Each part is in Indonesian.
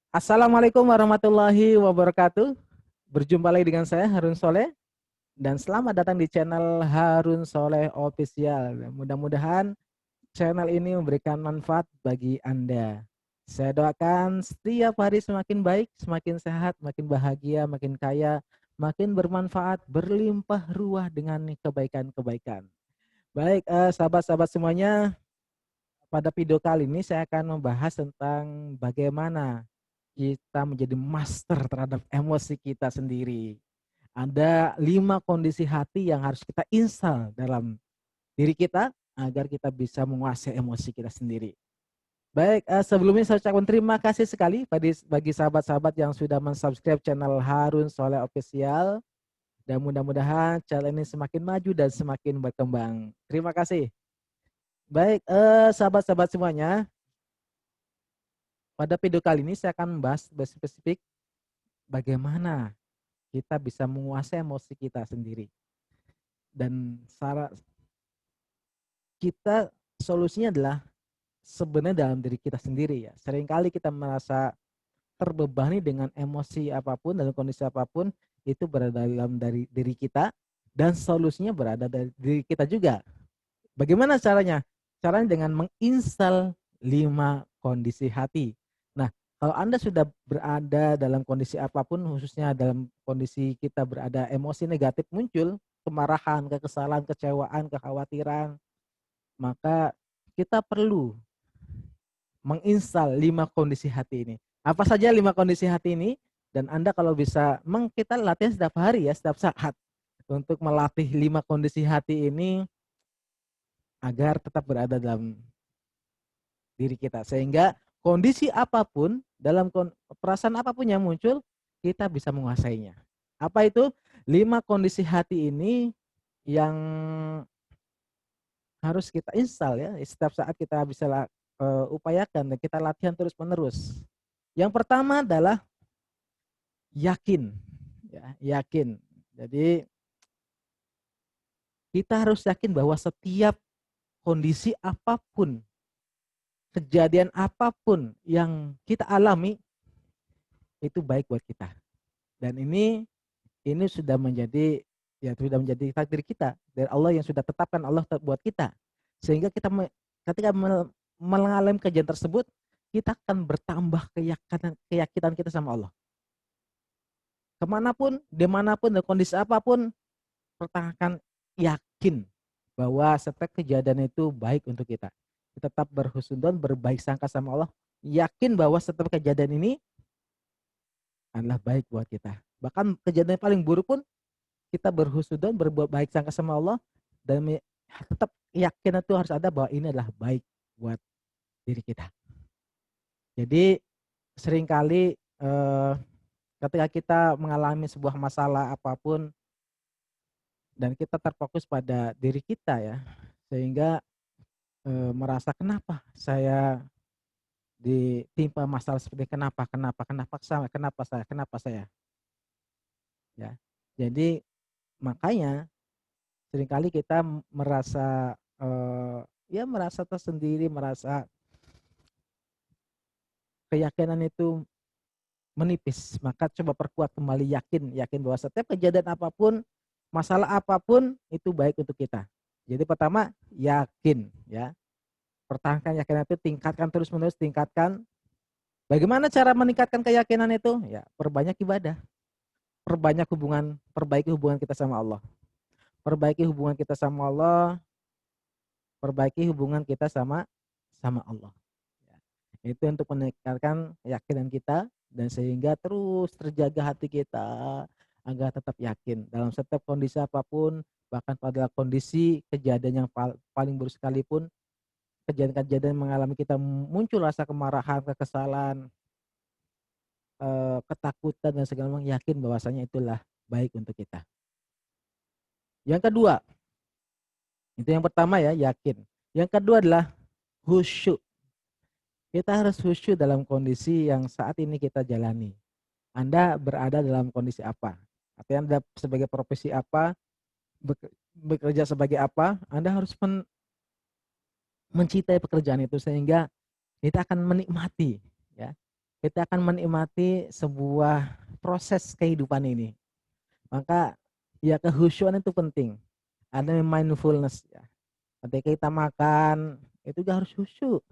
Assalamualaikum warahmatullahi wabarakatuh. Berjumpa lagi dengan saya Harun Soleh dan selamat datang di channel Harun Soleh Official. Mudah-mudahan channel ini memberikan manfaat bagi Anda. Saya doakan setiap hari semakin baik, semakin sehat, makin bahagia, makin kaya, makin bermanfaat, berlimpah ruah dengan kebaikan-kebaikan. Baik, sahabat-sahabat semuanya, pada video kali ini saya akan membahas tentang bagaimana kita menjadi master terhadap emosi kita sendiri. Ada 5 kondisi hati yang harus kita install dalam diri kita agar kita bisa menguasai emosi kita sendiri. Baik, sebelumnya saya ucapkan terima kasih sekali bagi sahabat-sahabat yang sudah mensubscribe channel Harun Soleh Official dan mudah-mudahan channel ini semakin maju dan semakin berkembang. Terima kasih. Baik, sahabat-sahabat semuanya, pada video kali ini saya akan membahas spesifik bagaimana kita bisa menguasai emosi kita sendiri. Dan kita solusinya adalah sebenarnya dalam diri kita sendiri ya. Seringkali kita merasa terbebani dengan emosi apapun, dalam kondisi apapun, itu berada dalam dari diri kita dan solusinya berada dari diri kita juga. Bagaimana caranya? Caranya dengan menginstal 5 kondisi hati. Nah, kalau Anda sudah berada dalam kondisi apapun, khususnya dalam kondisi kita berada emosi negatif muncul, kemarahan, kekesalan, kecewaan, kekhawatiran, maka kita perlu menginstal 5 kondisi hati ini. Apa saja 5 kondisi hati ini? Dan Anda kalau bisa, kita latihan setiap hari ya, setiap saat untuk melatih 5 kondisi hati ini agar tetap berada dalam diri kita. Sehingga kondisi apapun, dalam perasaan apapun yang muncul, kita bisa menguasainya. Apa itu? 5 kondisi hati ini yang harus kita install ya. Setiap saat kita bisa upayakan dan kita latihan terus menerus. Yang pertama adalah yakin. Ya, yakin. Jadi kita harus yakin bahwa setiap kondisi apapun, kejadian apapun yang kita alami itu baik buat kita. Dan ini sudah menjadi takdir kita dari Allah yang sudah tetapkan Allah buat kita. Sehingga kita ketika mengalami kejadian tersebut, kita akan bertambah keyakinan kita sama Allah. Kemanapun, dimanapun, dan kondisi apapun, pertahankan yakin bahwa setiap kejadian itu baik untuk kita. Kita tetap berhusnudzon, berbaik sangka sama Allah, yakin bahwa setiap kejadian ini adalah baik buat kita. Bahkan kejadian yang paling buruk pun kita berhusnudzon, berbuat baik sangka sama Allah, dan tetap yakin itu harus ada bahwa ini adalah baik buat diri kita. Jadi seringkali ketika kita mengalami sebuah masalah apapun dan kita terfokus pada diri kita ya, sehingga merasa kenapa saya ditimpa masalah seperti kenapa saya ya. Jadi makanya seringkali kita merasa merasa tersendiri, merasa keyakinan itu menipis. Maka coba perkuat kembali, yakin bahwa setiap kejadian apapun, masalah apapun itu baik untuk kita. Jadi pertama yakin ya. Pertahankan keyakinan itu, tingkatkan terus menerus, tingkatkan. Bagaimana cara meningkatkan keyakinan itu? Ya, perbanyak ibadah. Perbaiki hubungan kita sama Allah. Perbaiki hubungan kita sama Allah, perbaiki hubungan kita sama Allah. Ya. Itu untuk meningkatkan keyakinan kita dan sehingga terus terjaga hati kita agar tetap yakin dalam setiap kondisi apapun, bahkan pada kondisi kejadian yang paling buruk sekalipun, kejadian-kejadian mengalami kita muncul rasa kemarahan, kekesalan, ketakutan dan segala macam, yakin bahwasanya itulah baik untuk kita. Yang kedua, itu yang pertama ya, yakin. Yang kedua adalah khusyuk. Kita harus khusyuk dalam kondisi yang saat ini kita jalani. Anda berada dalam kondisi apa? Artinya Anda sebagai profesi apa, bekerja sebagai apa, Anda harus mencintai pekerjaan itu sehingga kita akan menikmati ya. kita akan menikmati sebuah proses kehidupan ini. Maka ya kehusyuan itu penting. Ada mindfulness ya. Ketika kita makan itu juga harus khusyuk.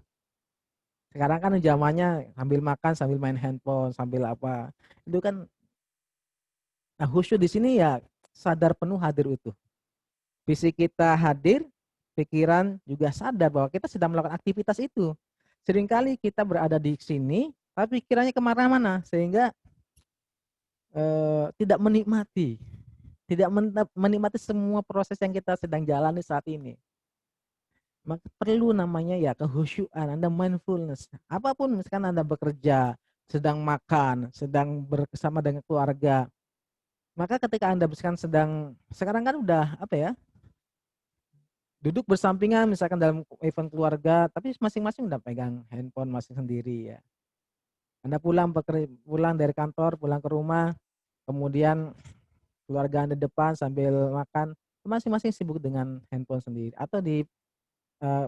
Sekarang kan zamannya sambil makan sambil main handphone, sambil apa. Itu kan nah khusyuk di sini ya sadar penuh hadir utuh. Fisik kita hadir, pikiran juga sadar bahwa kita sedang melakukan aktivitas itu. Seringkali kita berada di sini, tapi pikirannya kemana-mana sehingga tidak menikmati, tidak menikmati semua proses yang kita sedang jalani saat ini. Maka perlu namanya ya kehusyuan, Anda mindfulness. Apapun misalkan Anda bekerja, sedang makan, sedang bersama dengan keluarga. Maka ketika Anda misalkan sekarang kan udah apa ya, duduk bersampingan misalkan dalam event keluarga, tapi masing-masing udah pegang handphone masing sendiri ya. Anda pulang dari kantor, pulang ke rumah, kemudian keluarga Anda depan sambil makan, masing-masing sibuk dengan handphone sendiri. Atau eh,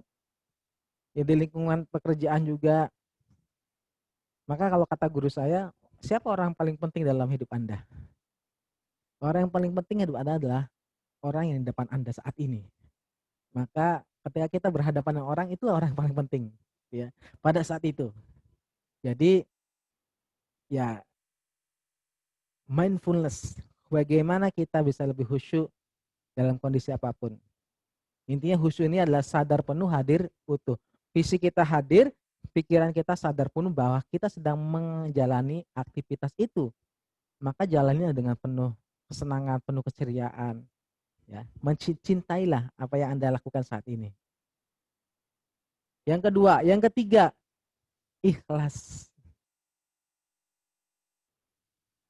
di lingkungan pekerjaan juga. Maka kalau kata guru saya, siapa orang paling penting dalam hidup Anda? Orang yang paling penting hidup Anda adalah orang yang di depan Anda saat ini. Maka ketika kita berhadapan dengan orang, itu orang yang paling penting ya pada saat itu. Jadi ya mindfulness, bagaimana kita bisa lebih khusyuk dalam kondisi apapun. Intinya khusyuk ini adalah sadar penuh hadir utuh. Fisik kita hadir, pikiran kita sadar penuh bahwa kita sedang menjalani aktivitas itu. Maka jalannya dengan penuh kesenangan, penuh keceriaan. Ya, mencintailah apa yang Anda lakukan saat ini. Yang kedua, yang ketiga, ikhlas.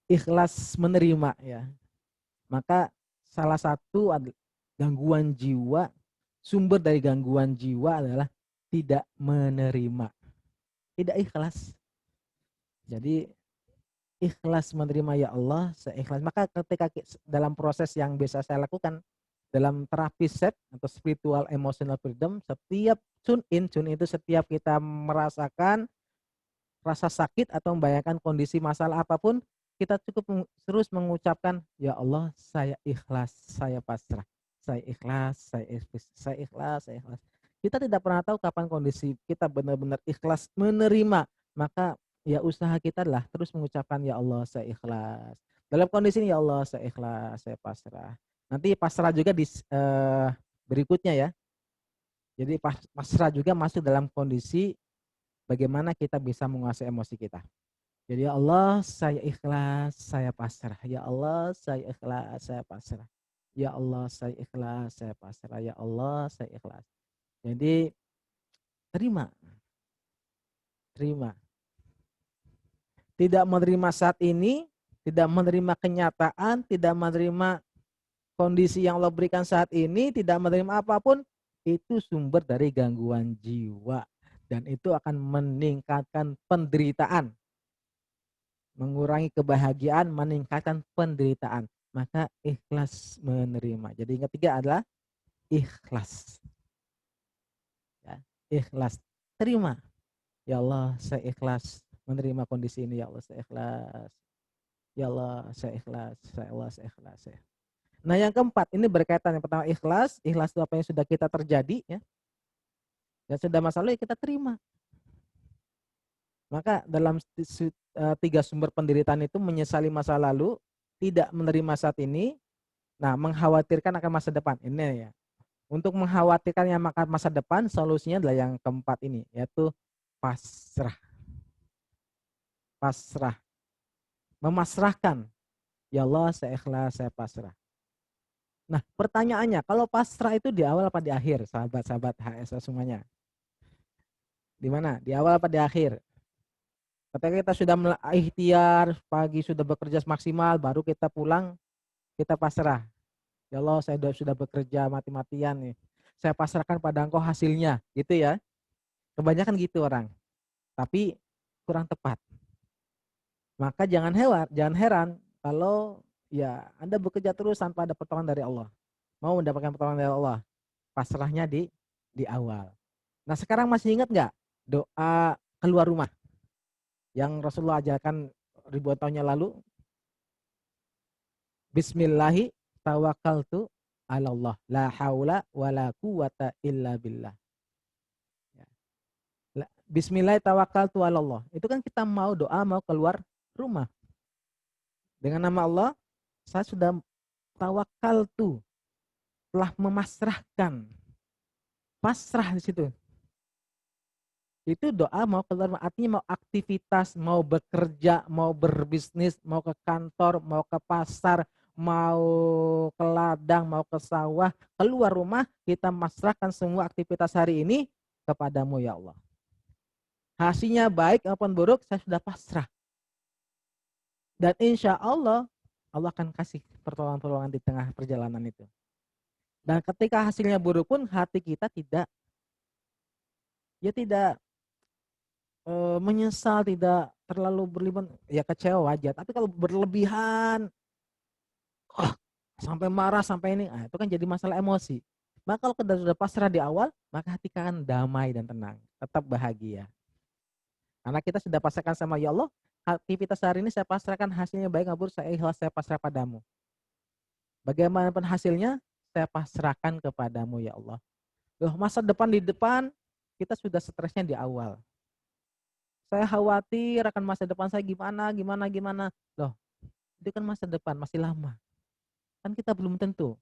Ikhlas menerima ya. Maka salah satu gangguan jiwa, sumber dari gangguan jiwa adalah tidak menerima, tidak ikhlas. Jadi ikhlas menerima ya Allah, seikhlas. Maka ketika dalam proses yang biasa saya lakukan dalam terapi set atau spiritual emotional freedom, setiap tune in itu setiap kita merasakan rasa sakit atau membayangkan kondisi masalah apapun, kita cukup terus mengucapkan, ya Allah saya ikhlas, saya pasrah, saya ikhlas, saya ikhlas, saya ikhlas, saya ikhlas. Kita tidak pernah tahu kapan kondisi kita benar-benar ikhlas menerima, maka ya usaha kita adalah terus mengucapkan ya Allah saya ikhlas. Dalam kondisi ini ya Allah saya ikhlas, saya pasrah. Nanti pasrah juga di berikutnya ya. Jadi pasrah juga masuk dalam kondisi bagaimana kita bisa menguasai emosi kita. Jadi ya Allah saya ikhlas, saya pasrah. Ya Allah saya ikhlas, saya pasrah. Ya Allah saya ikhlas, saya pasrah. Ya Allah saya ikhlas. Jadi terima, terima. Tidak menerima saat ini, tidak menerima kenyataan, tidak menerima kondisi yang Allah berikan saat ini, tidak menerima apapun, itu sumber dari gangguan jiwa. Dan itu akan meningkatkan penderitaan. Mengurangi kebahagiaan, meningkatkan penderitaan. Maka ikhlas menerima. Jadi yang ketiga adalah ikhlas. Ya, ikhlas. Terima. Ya Allah, saya ikhlas menerima kondisi ini. Ya Allah, saya ikhlas. Ya Allah, saya ikhlas. Ya Allah, saya ikhlas. Nah, yang keempat, ini berkaitan yang pertama ikhlas. Ikhlas itu apa yang sudah kita terjadi ya. Dan sudah masa lalu ya kita terima. Maka dalam tiga sumber penderitaan itu menyesali masa lalu, tidak menerima saat ini, nah mengkhawatirkan akan masa depan. Ini ya. Untuk mengkhawatirkan yang masa depan, solusinya adalah yang keempat ini, yaitu pasrah. Pasrah. Memasrahkan. Ya Allah, saya ikhlas, saya pasrah. Nah, pertanyaannya, kalau pasrah itu di awal apa di akhir, sahabat-sahabat HSA semuanya? Di mana? Di awal apa di akhir? Ketika kita sudah ikhtiar, pagi sudah bekerja maksimal, baru kita pulang, kita pasrah. Ya Allah, saya sudah bekerja mati-matian nih. Saya pasrahkan pada Engkau hasilnya, gitu ya. Kebanyakan gitu orang. Tapi kurang tepat. Maka jangan heran kalau ya Anda bekerja terus tanpa ada pertolongan dari Allah. Mau mendapatkan pertolongan dari Allah, pasrahnya di awal. Nah, sekarang masih ingat nggak doa keluar rumah? yang Rasulullah ajarkan ribuan tahun yang lalu. Bismillahi tawakkaltu 'ala Allah, la haula wala quwata illa billah. Ya. Bismillahi tawakkaltu 'ala Allah. Itu kan kita mau doa, mau keluar rumah. Dengan nama Allah, saya sudah tawakkaltu, telah memasrahkan. Pasrah di situ. Itu doa mau keluar, artinya mau aktivitas, mau bekerja, mau berbisnis, mau ke kantor, mau ke pasar, mau ke ladang, mau ke sawah, keluar rumah, kita masrahkan semua aktivitas hari ini kepadamu ya Allah. Hasilnya baik maupun buruk, saya sudah pasrah. Dan insya Allah, Allah akan kasih pertolongan-pertolongan di tengah perjalanan itu. Dan ketika hasilnya buruk pun, hati kita tidak menyesal, tidak terlalu berlebihan, ya kecewa wajar. Tapi kalau berlebihan, sampai marah, sampai ini, itu kan jadi masalah emosi. Maka kalau kita sudah pasrah di awal, maka hati kita akan damai dan tenang, tetap bahagia. Karena kita sudah pasrahkan sama ya Allah, aktivitas hari ini saya pasrahkan, hasilnya baik maupun saya ikhlas, saya pasrah padamu. Bagaimanapun hasilnya, saya pasrahkan kepadamu ya Allah. Loh, masa depan di depan, kita sudah stresnya di awal. Saya khawatir akan masa depan saya gimana. Loh, itu kan masa depan, masih lama. Kan kita belum tentu.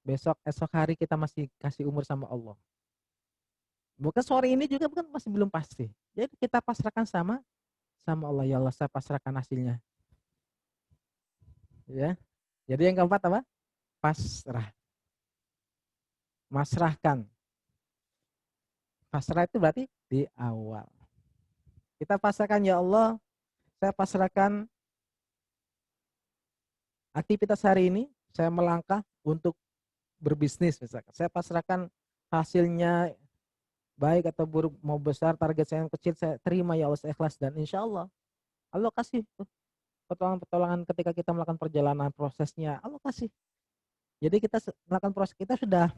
Esok hari kita masih kasih umur sama Allah. Bukan sore ini juga bukan, masih belum pasti. Jadi kita pasrahkan sama Allah. Ya Allah, saya pasrahkan hasilnya. Ya. Jadi yang keempat apa? Pasrah. Masrahkan. Pasrah itu berarti di awal. Kita pasrahkan ya Allah, saya pasrahkan aktivitas hari ini, saya melangkah untuk berbisnis misalkan. Saya pasrahkan hasilnya baik atau buruk, mau besar, target saya yang kecil, saya terima ya Allah, saya ikhlas. Dan insya Allah, Allah kasih pertolongan ketika kita melakukan perjalanan prosesnya, Allah kasih. Jadi kita melakukan proses, kita sudah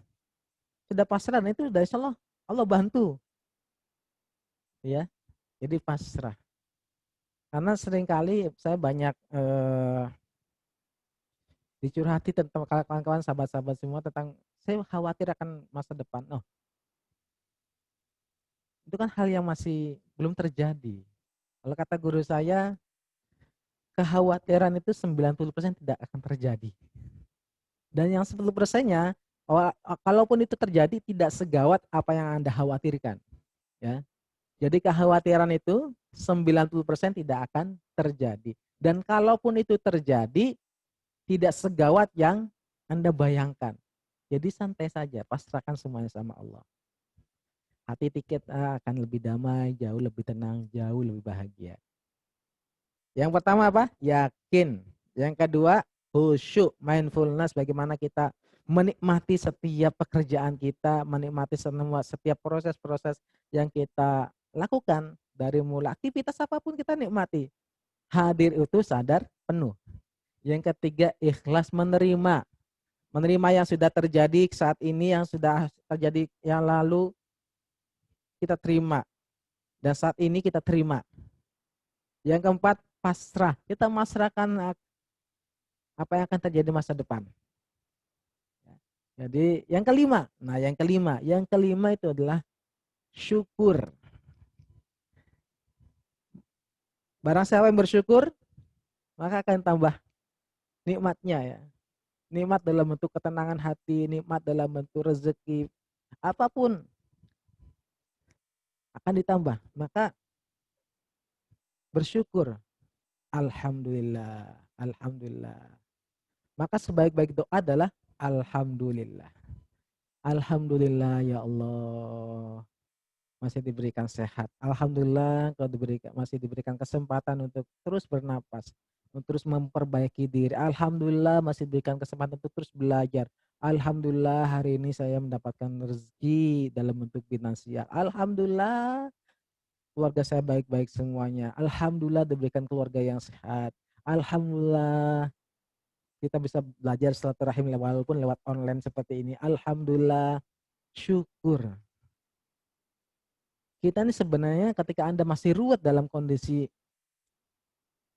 pasrah, dan itu sudah insya Allah, Allah bantu. Ya, jadi pasrah. Karena seringkali saya banyak dicurhati tentang kawan-kawan, sahabat-sahabat semua, tentang saya khawatir akan masa depan. Oh, itu kan hal yang masih belum terjadi. Kalau kata guru saya, kekhawatiran itu 90% tidak akan terjadi. Dan yang 10%-nya, kalaupun itu terjadi, tidak segawat apa yang Anda khawatirkan. Ya. Jadi kekhawatiran itu 90% tidak akan terjadi. Dan kalaupun itu terjadi, tidak segawat yang Anda bayangkan. Jadi santai saja, pasrahkan semuanya sama Allah. Hati tiket akan lebih damai, jauh lebih tenang, jauh lebih bahagia. Yang pertama apa? Yakin. Yang kedua, khusyuk, mindfulness, bagaimana kita menikmati setiap pekerjaan kita, menikmati setiap proses-proses yang kita lakukan, dari mulai aktivitas apapun kita nikmati. Hadir itu sadar penuh. Yang ketiga, ikhlas, menerima. Menerima yang sudah terjadi saat ini, yang sudah terjadi yang lalu, kita terima. Dan saat ini kita terima. Yang keempat, pasrah. Kita masrahkan apa yang akan terjadi masa depan. Jadi yang kelima itu adalah syukur. Barang siapa yang bersyukur, maka akan tambah nikmatnya ya. Nikmat dalam bentuk ketenangan hati, nikmat dalam bentuk rezeki, apapun akan ditambah. Maka bersyukur. Alhamdulillah, alhamdulillah. Maka sebaik-baik doa adalah alhamdulillah. Alhamdulillah ya Allah, masih diberikan sehat. Alhamdulillah kalau masih diberikan kesempatan untuk terus bernapas, untuk terus memperbaiki diri. Alhamdulillah masih diberikan kesempatan untuk terus belajar. Alhamdulillah hari ini saya mendapatkan rezeki dalam bentuk finansial. Alhamdulillah keluarga saya baik-baik semuanya. Alhamdulillah diberikan keluarga yang sehat. Alhamdulillah kita bisa belajar silaturahim walaupun lewat online seperti ini. Alhamdulillah, syukur. Kita ini sebenarnya ketika Anda masih ruwet dalam kondisi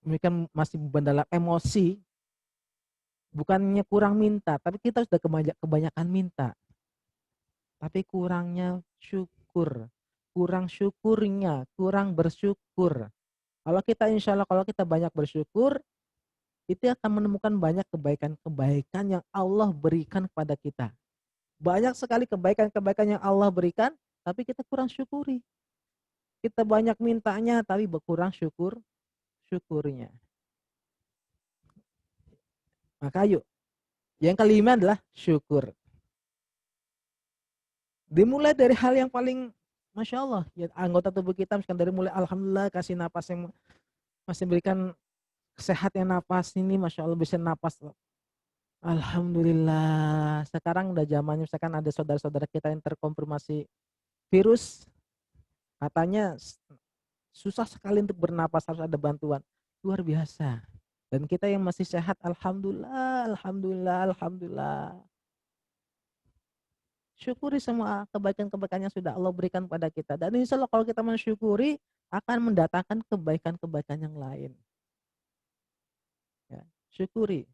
mungkin masih beban dalam emosi, bukannya kurang minta, tapi kita sudah kebanyakan minta. Tapi kurangnya syukur, kurang syukurnya, kurang bersyukur. Kalau kita insya Allah kalau kita banyak bersyukur, itu akan menemukan banyak kebaikan-kebaikan yang Allah berikan kepada kita. Banyak sekali kebaikan-kebaikan yang Allah berikan, tapi kita kurang syukuri. Kita banyak mintanya, tapi berkurang syukurnya. Maka yuk, yang kelima adalah syukur. Dimulai dari hal yang paling Masya Allah, ya, anggota tubuh kita misalkan dari mulai Alhamdulillah kasih napas yang masih berikan sehatnya napas ini Masya Allah bisa napas. Alhamdulillah. Sekarang udah zamannya misalkan ada saudara-saudara kita yang terkonfirmasi virus, katanya susah sekali untuk bernapas, harus ada bantuan. Luar biasa. Dan kita yang masih sehat, Alhamdulillah, Alhamdulillah, Alhamdulillah. Syukuri semua kebaikan-kebaikan yang sudah Allah berikan pada kita. Dan insya Allah kalau kita mensyukuri, akan mendatangkan kebaikan-kebaikan yang lain. Ya, syukuri.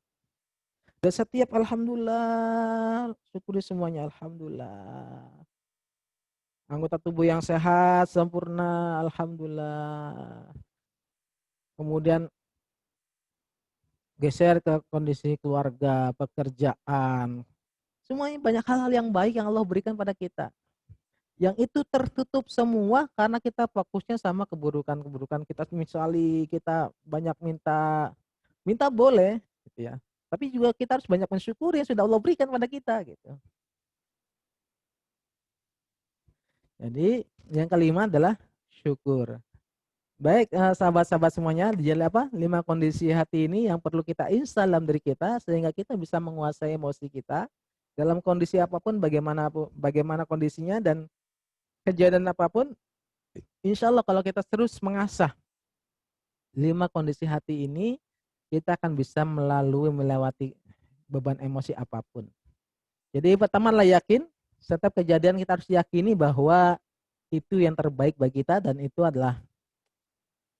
Dan setiap Alhamdulillah, syukuri semuanya, Alhamdulillah. Anggota tubuh yang sehat, sempurna, Alhamdulillah. Kemudian geser ke kondisi keluarga, pekerjaan. Semuanya banyak hal-hal yang baik yang Allah berikan pada kita. Yang itu tertutup semua karena kita fokusnya sama keburukan-keburukan kita. Misalnya kita banyak minta boleh gitu ya. Tapi juga kita harus banyak mensyukuri yang sudah Allah berikan pada kita gitu. Jadi yang kelima adalah syukur. Baik sahabat-sahabat semuanya, jadi apa? 5 kondisi hati ini yang perlu kita install dalam diri kita sehingga kita bisa menguasai emosi kita dalam kondisi apapun, bagaimana kondisinya dan kejadian apapun. Insya Allah kalau kita terus mengasah 5 kondisi hati ini, kita akan bisa melewati beban emosi apapun. Jadi pertama adalah yakin, setiap kejadian kita harus yakini bahwa itu yang terbaik bagi kita dan itu adalah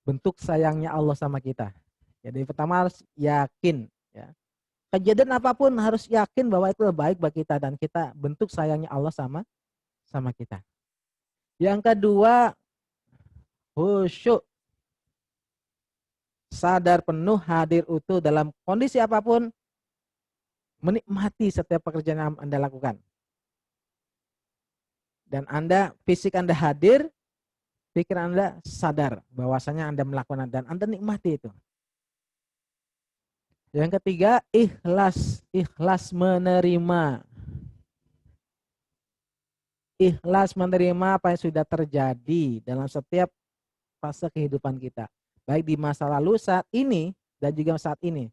bentuk sayangnya Allah sama kita. Jadi pertama harus yakin. Ya. Kejadian apapun harus yakin bahwa itu baik bagi kita dan kita bentuk sayangnya Allah sama kita. Yang kedua, khusyuk. Sadar penuh, hadir utuh dalam kondisi apapun, menikmati setiap pekerjaan yang Anda lakukan. Dan fisik Anda hadir, pikir Anda sadar bahwasanya Anda melakukan dan Anda nikmati itu. Yang ketiga, ikhlas menerima. Ikhlas menerima apa yang sudah terjadi dalam setiap fase kehidupan kita. Baik di masa lalu, saat ini, dan juga saat ini.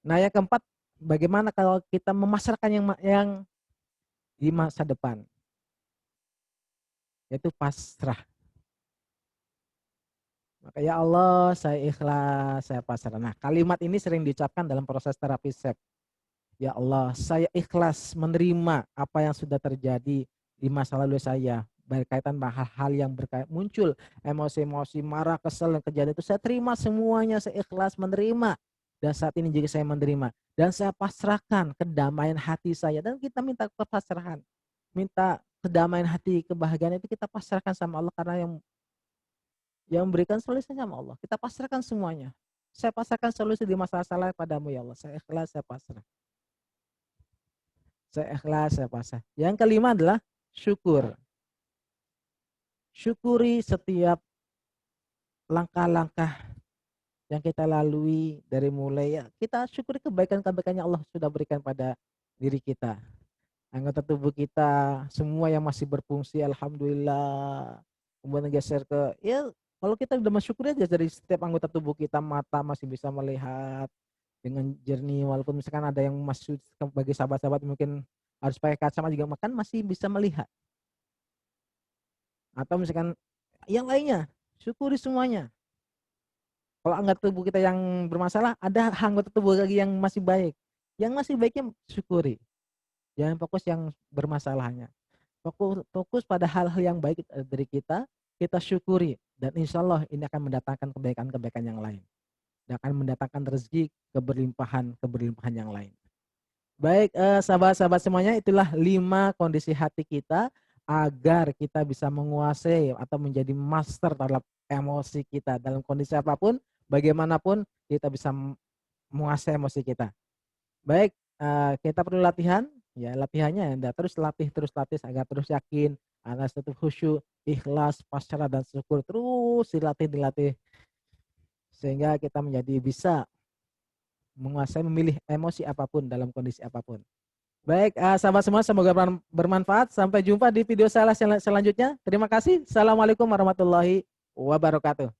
Nah yang keempat, bagaimana kalau kita memasarkan yang di masa depan. Yaitu pasrah. Maka ya Allah, saya ikhlas, saya pasrah. Nah kalimat ini sering diucapkan dalam proses terapi SEP. Ya Allah, saya ikhlas menerima apa yang sudah terjadi di masa lalu saya. Berkaitan dengan hal-hal yang muncul, emosi-emosi, marah, kesel, dan kejadian itu saya terima semuanya, saya ikhlas menerima. Dan saat ini juga saya menerima. Dan saya pasrahkan kedamaian hati saya. Dan kita minta kepasrahan. Minta kedamaian hati, kebahagiaan itu kita pasrahkan sama Allah. Karena yang memberikan solusi sama Allah. Kita pasrahkan semuanya. Saya pasrahkan solusi di masalah padamu ya Allah. Saya ikhlas, saya pasrah. Saya ikhlas, saya pasrah. Yang kelima adalah syukur. Syukuri setiap langkah-langkah yang kita lalui dari mulai ya kita syukuri kebaikan-kebaikan yang Allah sudah berikan pada diri kita. Anggota tubuh kita semua yang masih berfungsi alhamdulillah. Kemudian geser ke ya kalau kita sudah mensyukuri aja dari setiap anggota tubuh kita, mata masih bisa melihat dengan jernih walaupun misalkan ada yang masih bagi sahabat-sahabat mungkin harus pakai kacamata juga makan masih bisa melihat. Atau misalkan yang lainnya, syukuri semuanya. Kalau anggota tubuh kita yang bermasalah, ada anggota tubuh lagi yang masih baik. Yang masih baiknya syukuri. Jangan fokus yang bermasalahnya. Fokus pada hal-hal yang baik dari kita. kita syukuri. Dan insya Allah ini akan mendatangkan kebaikan-kebaikan yang lain. Dan akan mendatangkan rezeki keberlimpahan yang lain. Baik, sahabat-sahabat semuanya, itulah 5 kondisi hati kita agar kita bisa menguasai atau menjadi master terhadap emosi kita dalam kondisi apapun, bagaimanapun kita bisa menguasai emosi kita. Baik, kita perlu latihan, ya latihannya Anda terus latih agar terus yakin, agar tetap khusyuk, ikhlas, pasrah dan syukur, terus dilatih sehingga kita menjadi bisa menguasai memilih emosi apapun dalam kondisi apapun. Baik, sahabat semua, semoga bermanfaat. Sampai jumpa di video saya selanjutnya. Terima kasih. Assalamualaikum warahmatullahi wabarakatuh.